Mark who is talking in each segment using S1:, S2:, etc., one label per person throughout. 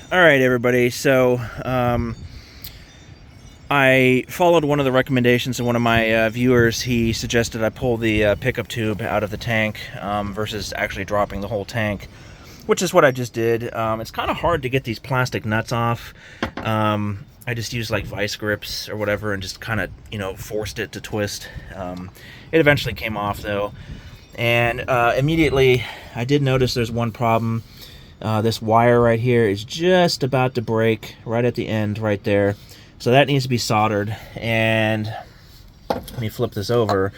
S1: All right, everybody. So I followed one of the recommendations of one of my viewers. He suggested I pull the pickup tube out of the tank versus actually dropping the whole tank, which is what I just did. It's kind of hard to get these plastic nuts off. I just used like vice grips or whatever and just kind of, forced it to twist. It eventually came off though. And immediately I did notice there's one problem. This wire right here is just about to break right at the end right there. So that needs to be soldered. And let me flip this over.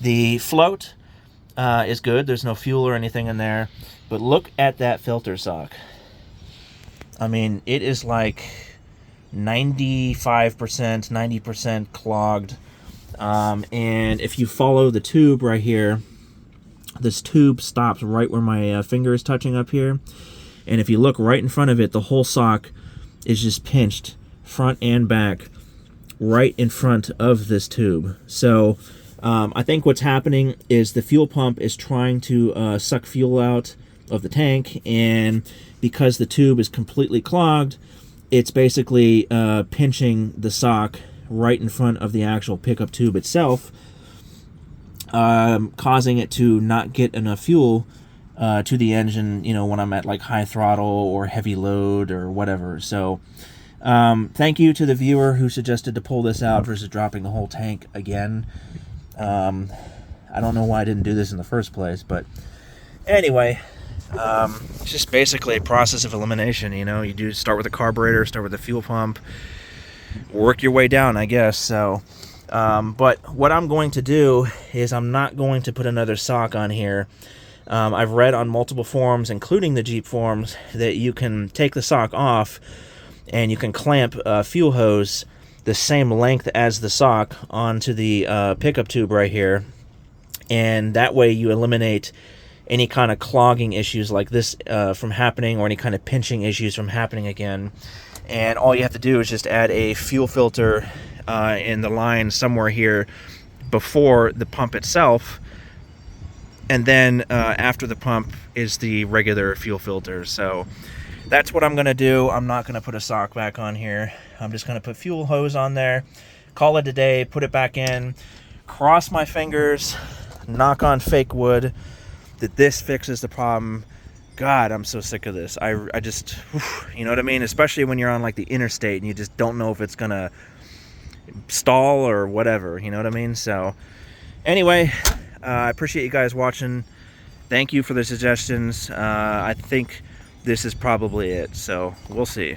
S1: The float is good. There's no fuel or anything in there. But look at that filter sock. I mean, it is like 95%, 90% clogged. And if you follow the tube right here, this tube stops right where my finger is touching up here. And if you look right in front of it, the whole sock is just pinched front and back right in front of this tube. So I think what's happening is the fuel pump is trying to suck fuel out of the tank, and because the tube is completely clogged, it's basically pinching the sock right in front of the actual pickup tube itself, causing it to not get enough fuel to the engine, when I'm at like high throttle or heavy load or whatever. So thank you to the viewer who suggested to pull this out versus dropping the whole tank again. I don't know why I didn't do this in the first place, but anyway, it's just basically a process of elimination. You do start with the carburetor, start with the fuel pump, work your way down, I guess. So but what I'm going to do is I'm not going to put another sock on here. I've read on multiple forums, including the Jeep forums, that you can take the sock off and you can clamp a fuel hose the same length as the sock onto the pickup tube right here. And that way you eliminate any kind of clogging issues like this from happening, or any kind of pinching issues from happening again. And all you have to do is just add a fuel filter in the line somewhere here before the pump itself. And then after the pump is the regular fuel filter. So that's what I'm going to do. I'm not going to put a sock back on here. I'm just going to put fuel hose on there, call it a day, put it back in, cross my fingers, knock on fake wood that this fixes the problem. God, I'm so sick of this. I just, you know what I mean? Especially when you're on like the interstate and you just don't know if it's going to stall or whatever. You know what I mean? So anyway, I appreciate you guys watching. Thank you for the suggestions. I think this is probably it, so we'll see.